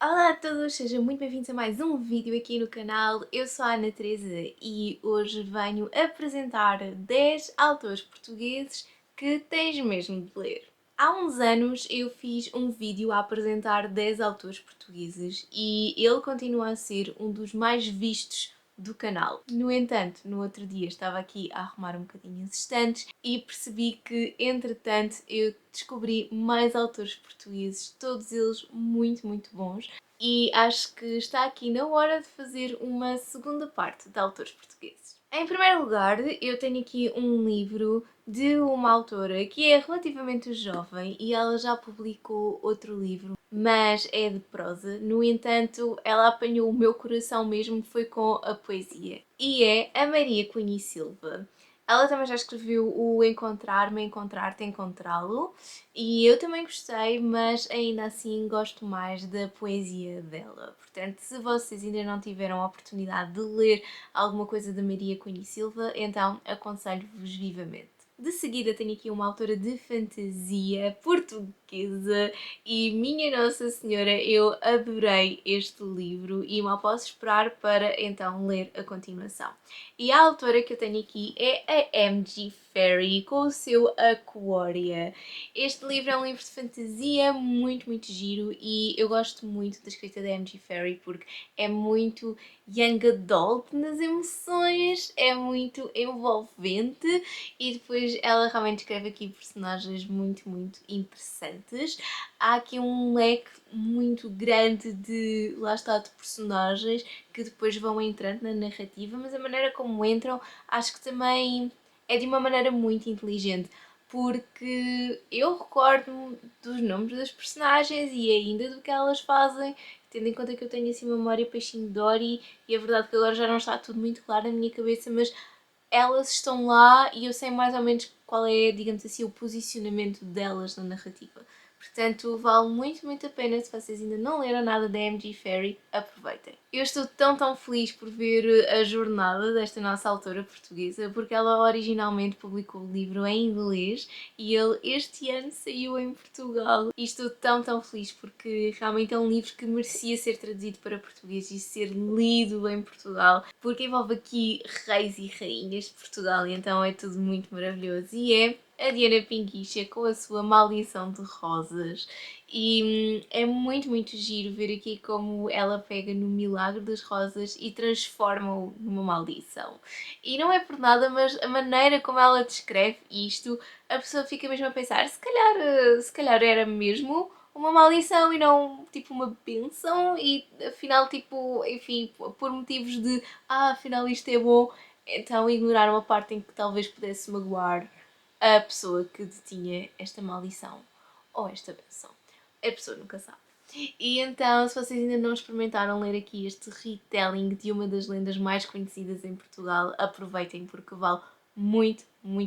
Olá a todos, sejam muito bem-vindos a mais um vídeo aqui no canal. Eu sou a Ana Teresa e hoje venho apresentar 10 autores portugueses que tens mesmo de ler. Há uns anos eu fiz um vídeo a apresentar 10 autores portugueses e ele continua a ser um dos mais vistos do canal. No entanto, no outro dia estava aqui a arrumar um bocadinho as estantes e percebi que, entretanto, eu descobri mais autores portugueses, todos eles muito bons, e acho que está aqui na hora de fazer uma segunda parte de autores portugueses. Em primeiro lugar, eu tenho aqui um livro de uma autora que é relativamente jovem e ela já publicou outro livro, mas é de prosa. No entanto, ela apanhou o meu coração mesmo, foi com a poesia. E é a Maria Cunha e Silva. Ela também já escreveu o Encontrar-me, Encontrar-te, Encontrá-lo e eu também gostei, mas ainda assim gosto mais da poesia dela. Portanto, se vocês ainda não tiveram a oportunidade de ler alguma coisa da Maria Cunha e Silva, então aconselho-vos vivamente. De seguida tenho aqui uma autora de fantasia portuguesa e minha Nossa Senhora, eu adorei este livro e mal posso esperar para então ler a continuação. E a autora que eu tenho aqui é a M.G. Ferry com o seu Aquaria. Este livro é um livro de fantasia muito giro e eu gosto muito da escrita da M.G. Ferry porque é muito young adult nas emoções, é muito envolvente e depois ela realmente escreve aqui personagens muito interessantes. Há aqui um leque muito grande de, lá está, de personagens que depois vão entrando na narrativa, mas a maneira como entram acho que também é de uma maneira muito inteligente, porque eu recordo-me dos nomes das personagens e ainda do que elas fazem, tendo em conta que eu tenho assim memória peixinho Dory e a verdade é que agora já não está tudo muito claro na minha cabeça, mas elas estão lá e eu sei mais ou menos qual é, digamos assim, o posicionamento delas na narrativa. Portanto, vale muito a pena. Se vocês ainda não leram nada da M.G. Ferry, aproveitem. Eu estou tão feliz por ver a jornada desta nossa autora portuguesa, porque ela originalmente publicou o livro em inglês e ele este ano saiu em Portugal. E estou tão feliz porque realmente é um livro que merecia ser traduzido para português e ser lido em Portugal, porque envolve aqui reis e rainhas de Portugal e então é tudo muito maravilhoso. E é a Diana Pinguicha com a sua Maldição de Rosas e é muito giro ver aqui como ela pega no milagre das rosas e transforma-o numa maldição. E não é por nada, mas a maneira como ela descreve isto, a pessoa fica mesmo a pensar, se calhar era mesmo uma maldição e não tipo uma bênção e afinal tipo, enfim, por motivos de afinal isto é bom, então ignorar uma parte em que talvez pudesse magoar a pessoa que detinha esta maldição ou esta benção. A pessoa nunca sabe. E então, se vocês ainda não experimentaram ler aqui este retelling de uma das lendas mais conhecidas em Portugal, aproveitem porque vale muito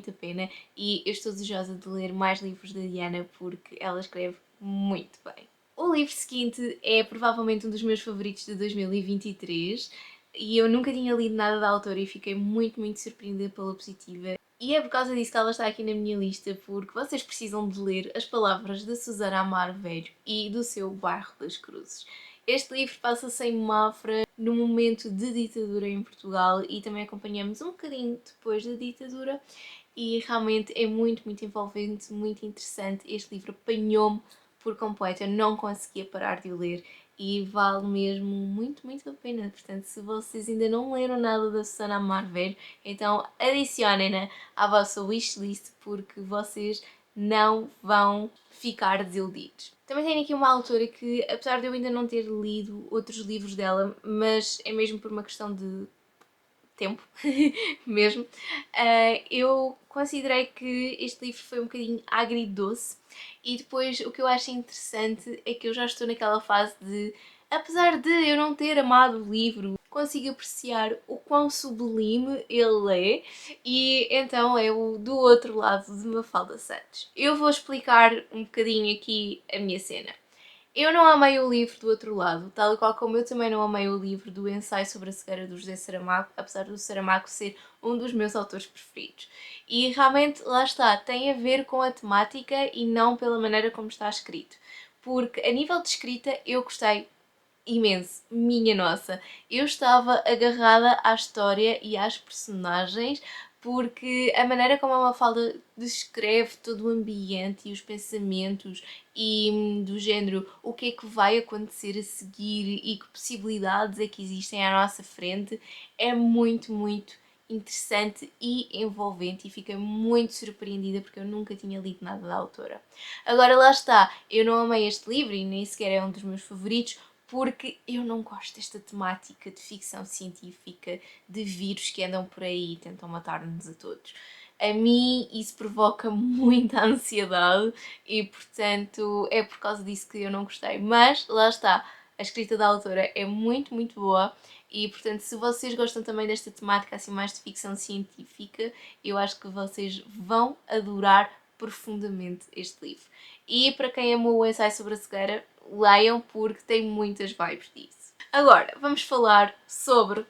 a pena e eu estou desejosa de ler mais livros da Diana porque ela escreve muito bem. O livro seguinte é provavelmente um dos meus favoritos de 2023 e eu nunca tinha lido nada da autora e fiquei muito surpreendida pela positiva. E é por causa disso que ela está aqui na minha lista, porque vocês precisam de ler as palavras de Susana Amaro Velho e do seu Bairro das Cruzes. Este livro passa-se em Mafra, no momento de ditadura em Portugal e também acompanhamos um bocadinho depois da ditadura e realmente é muito envolvente, muito interessante. Este livro apanhou-me por completo, eu não conseguia parar de o ler e vale mesmo muito a pena. Portanto, se vocês ainda não leram nada da Susana Amaro Velho, então adicionem-na à vossa wishlist porque vocês não vão ficar desiludidos. Também tenho aqui uma autora que, apesar de eu ainda não ter lido outros livros dela, mas é mesmo por uma questão de tempo mesmo, eu considerei que este livro foi um bocadinho agridoce e depois o que eu acho interessante é que eu já estou naquela fase de, apesar de eu não ter amado o livro, consigo apreciar o quão sublime ele é e então é o do outro lado de Mafalda Santos. Eu vou explicar um bocadinho aqui a minha cena. Eu não amei o livro do outro lado, tal e qual como eu também não amei o livro do Ensaio sobre a Cegueira do José Saramago, apesar do Saramago ser um dos meus autores preferidos. E realmente, lá está, tem a ver com a temática e não pela maneira como está escrito. Porque a nível de escrita eu gostei imenso, minha nossa. Eu estava agarrada à história e às personagens porque a maneira como a Mafalda descreve todo o ambiente e os pensamentos e do género o que é que vai acontecer a seguir e que possibilidades é que existem à nossa frente é muito, muito interessante e envolvente e fiquei muito surpreendida porque eu nunca tinha lido nada da autora. Agora lá está, eu não amei este livro e nem sequer é um dos meus favoritos porque eu não gosto desta temática de ficção científica, de vírus que andam por aí e tentam matar-nos a todos. A mim isso provoca muita ansiedade e, portanto, é por causa disso que eu não gostei. Mas, lá está, a escrita da autora é muito, muito boa e, portanto, se vocês gostam também desta temática assim mais de ficção científica, eu acho que vocês vão adorar profundamente este livro. E para quem amou o ensaio sobre a cegueira, leiam porque tem muitas vibes disso. Agora, vamos falar sobre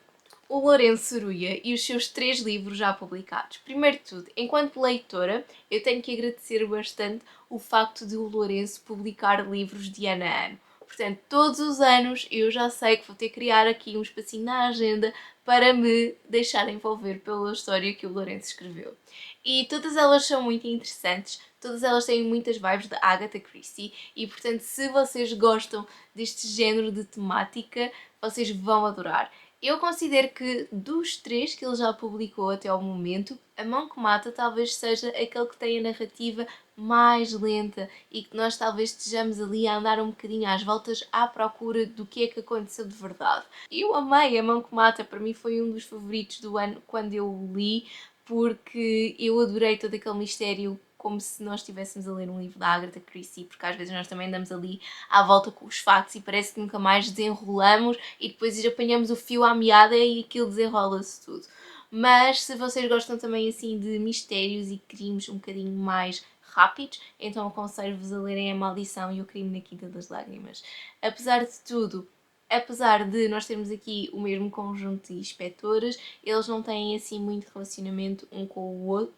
o Lourenço Ceruia e os seus 3 livros já publicados. Primeiro de tudo, enquanto leitora, eu tenho que agradecer bastante o facto de o Lourenço publicar livros de ano a ano. Portanto, todos os anos eu já sei que vou ter que criar aqui um espacinho na agenda para me deixar envolver pela história que o Lourenço escreveu. E todas elas são muito interessantes, todas elas têm muitas vibes de Agatha Christie e, portanto, se vocês gostam deste género de temática, vocês vão adorar. Eu considero que dos 3 que ele já publicou até ao momento, A Mão que Mata talvez seja aquele que tem a narrativa mais lenta e que nós talvez estejamos ali a andar um bocadinho às voltas à procura do que é que aconteceu de verdade. Eu amei A Mão que Mata, para mim foi um dos favoritos do ano quando eu o li, porque eu adorei todo aquele mistério como se nós estivéssemos a ler um livro da Agatha Christie, porque às vezes nós também andamos ali à volta com os factos e parece que nunca mais desenrolamos e depois apanhamos o fio à meada e aquilo desenrola-se tudo. Mas se vocês gostam também assim de mistérios e crimes um bocadinho mais rápidos, então aconselho-vos a lerem A Maldição e O Crime na Quinta das Lágrimas. Apesar de tudo, apesar de nós termos aqui o mesmo conjunto de inspectores, eles não têm assim muito relacionamento um com o outro.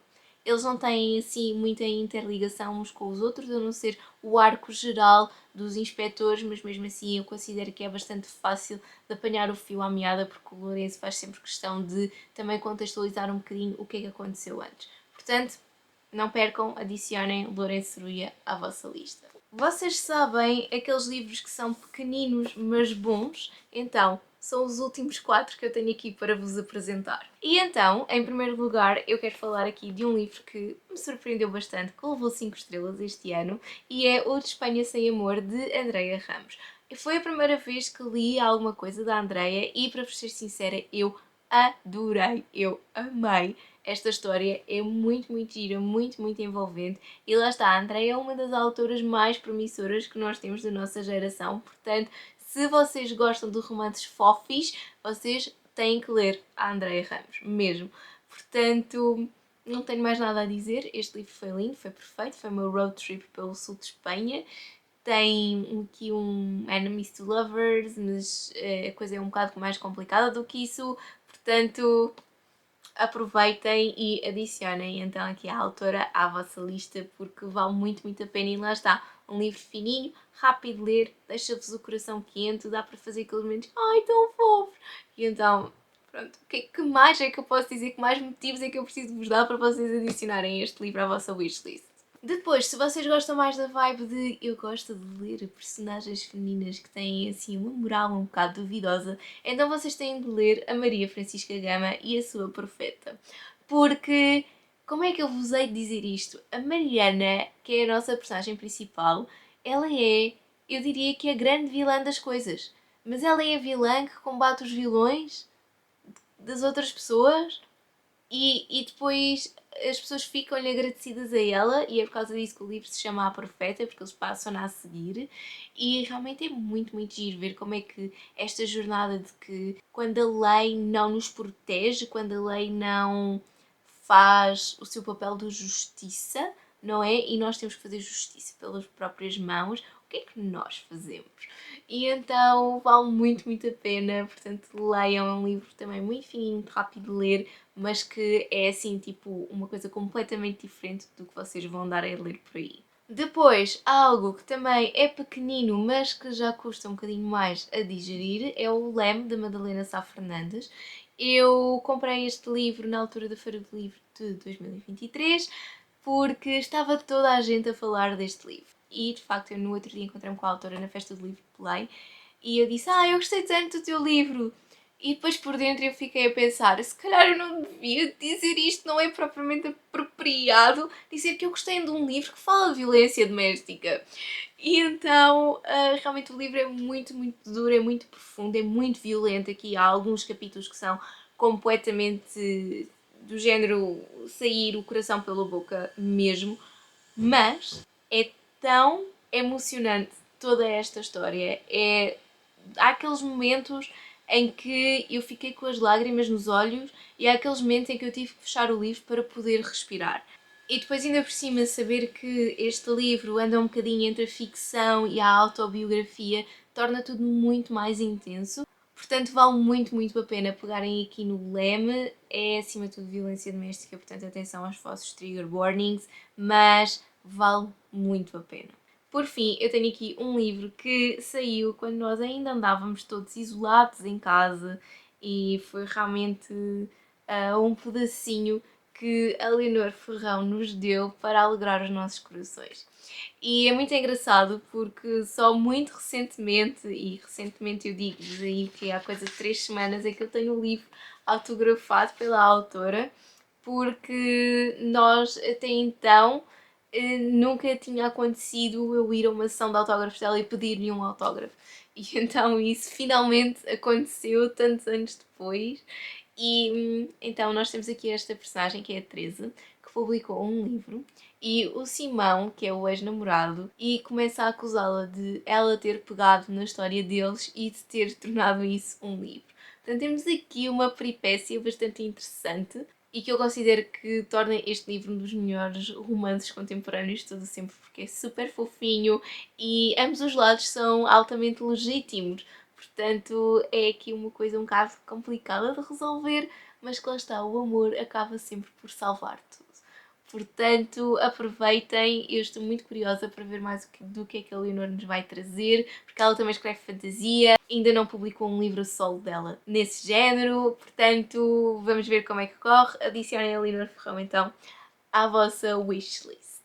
Eles não têm assim muita interligação uns com os outros, a não ser o arco geral dos inspectores, mas mesmo assim eu considero que é bastante fácil de apanhar o fio à meada, porque o Lourenço faz sempre questão de também contextualizar um bocadinho o que é que aconteceu antes. Portanto, não percam, adicionem Lourenço Ceruia à vossa lista. Vocês sabem aqueles livros que são pequeninos mas bons? Então, são os últimos 4 que eu tenho aqui para vos apresentar. E então, em primeiro lugar, eu quero falar aqui de um livro que me surpreendeu bastante, que levou 5 estrelas este ano, e é O de Espanha Sem Amor, de Andreia Ramos. Foi a primeira vez que li alguma coisa da Andreia e, para vos ser sincera, eu adorei, eu amei. Esta história é muito, muito gira, muito, muito envolvente e lá está, a Andreia é uma das autoras mais promissoras que nós temos da nossa geração, portanto, se vocês gostam de romances fofis, vocês têm que ler a Andreia Ramos, mesmo. Portanto, não tenho mais nada a dizer, este livro foi lindo, foi perfeito, foi o meu road trip pelo sul de Espanha. Tem aqui um enemies to lovers, mas a coisa é um bocado mais complicada do que isso, portanto aproveitem e adicionem então aqui a autora à vossa lista porque vale muito, muito a pena e lá está, um livro fininho, rápido de ler, deixa-vos o coração quente, dá para fazer aqueles momentos, ai tão fofos, e então pronto, o que mais é que eu posso dizer, que mais motivos é que eu preciso vos dar para vocês adicionarem este livro à vossa wishlist? Depois, se vocês gostam mais da vibe de eu gosto de ler personagens femininas que têm assim uma moral um bocado duvidosa, então vocês têm de ler a Maria Francisca Gama e a sua Profeta. Porque, como é que eu vos hei de dizer isto? A Mariana, que é a nossa personagem principal, ela é, eu diria que a grande vilã das coisas. Mas ela é a vilã que combate os vilões das outras pessoas e depois as pessoas ficam-lhe agradecidas a ela e é por causa disso que o livro se chama A Profeta, porque eles passam-na a seguir e realmente é muito, muito giro ver como é que esta jornada de que quando a lei não nos protege, quando a lei não faz o seu papel de justiça, não é? E nós temos que fazer justiça pelas próprias mãos, o que é que nós fazemos? E então vale muito, muito a pena, portanto leiam, é um livro também muito fininho, muito rápido de ler, mas que é assim tipo uma coisa completamente diferente do que vocês vão andar a ler por aí. Depois, algo que também é pequenino, mas que já custa um bocadinho mais a digerir, é o Leme, da Madalena Sá Fernandes. Eu comprei este livro na altura da Feira do Livro de 2023, porque estava toda a gente a falar deste livro. E, de facto, eu no outro dia encontrei-me com a autora na Festa do Livro de Belém, e eu disse, eu gostei tanto do teu livro. E depois por dentro eu fiquei a pensar, se calhar eu não devia dizer isto, não é propriamente apropriado dizer que eu gostei de um livro que fala de violência doméstica. E então, realmente o livro é muito, muito duro, é muito profundo, é muito violento. Aqui há alguns capítulos que são completamente do género sair o coração pela boca mesmo, mas é tão emocionante toda esta história. Há aqueles momentos em que eu fiquei com as lágrimas nos olhos e há aqueles momentos em que eu tive que fechar o livro para poder respirar. E depois ainda por cima saber que este livro anda um bocadinho entre a ficção e a autobiografia torna tudo muito mais intenso. Portanto, vale muito, muito a pena pegarem aqui no Leme. É acima de tudo violência doméstica, portanto atenção aos vossos trigger warnings, mas vale muito a pena. Por fim, eu tenho aqui um livro que saiu quando nós ainda andávamos todos isolados em casa e foi realmente um pedacinho que a Leonor Ferrão nos deu para alegrar os nossos corações. E é muito engraçado porque só muito recentemente, e recentemente eu digo-vos aí que há coisa de 3 semanas, é que eu tenho o livro autografado pela autora, porque nós até então nunca tinha acontecido eu ir a uma sessão de autógrafos dela e pedir-lhe um autógrafo. E então isso finalmente aconteceu tantos anos depois. E então nós temos aqui esta personagem que é a Teresa, que publicou um livro, e o Simão, que é o ex-namorado, e começa a acusá-la de ela ter pegado na história deles e de ter tornado isso um livro. Portanto, temos aqui uma peripécia bastante interessante e que eu considero que torna este livro um dos melhores romances contemporâneos de todo o sempre, porque é super fofinho e ambos os lados são altamente legítimos. Portanto, é aqui uma coisa um bocado complicada de resolver, mas que lá está, o amor acaba sempre por salvar tudo. Portanto, aproveitem, eu estou muito curiosa para ver mais do que é que a Leonor nos vai trazer, porque ela também escreve fantasia, ainda não publicou um livro solo dela nesse género, portanto, vamos ver como é que corre. Adicionem a Leonor Ferrão então à vossa wishlist.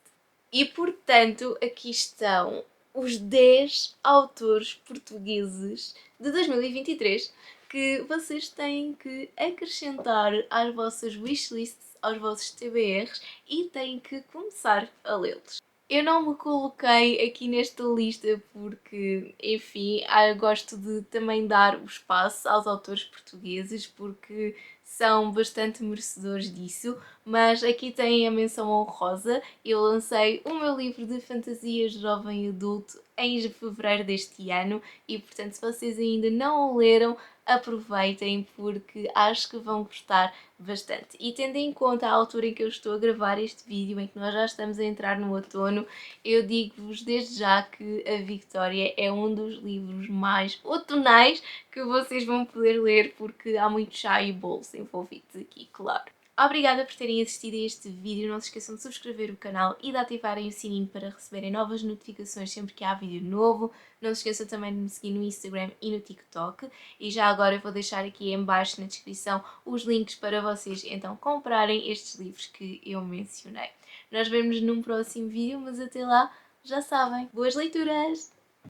E portanto, aqui estão os 10 autores portugueses de 2023 que vocês têm que acrescentar às vossas wishlists, aos vossos TBRs e têm que começar a lê-los. Eu não me coloquei aqui nesta lista porque, enfim, gosto de também dar o espaço aos autores portugueses porque são bastante merecedores disso, mas aqui tem a menção honrosa. Eu lancei o meu livro de fantasia jovem adulto em fevereiro deste ano e, portanto, se vocês ainda não o leram, aproveitem porque acho que vão gostar bastante. E tendo em conta a altura em que eu estou a gravar este vídeo, em que nós já estamos a entrar no outono, eu digo-vos desde já que a Victória é um dos livros mais outonais que vocês vão poder ler porque há muito chá e bolos envolvidos aqui, claro. Obrigada por terem assistido a este vídeo, não se esqueçam de subscrever o canal e de ativarem o sininho para receberem novas notificações sempre que há vídeo novo. Não se esqueçam também de me seguir no Instagram e no TikTok. E já agora eu vou deixar aqui em baixo na descrição os links para vocês então comprarem estes livros que eu mencionei. Nós vemos num próximo vídeo, mas até lá, já sabem, boas leituras!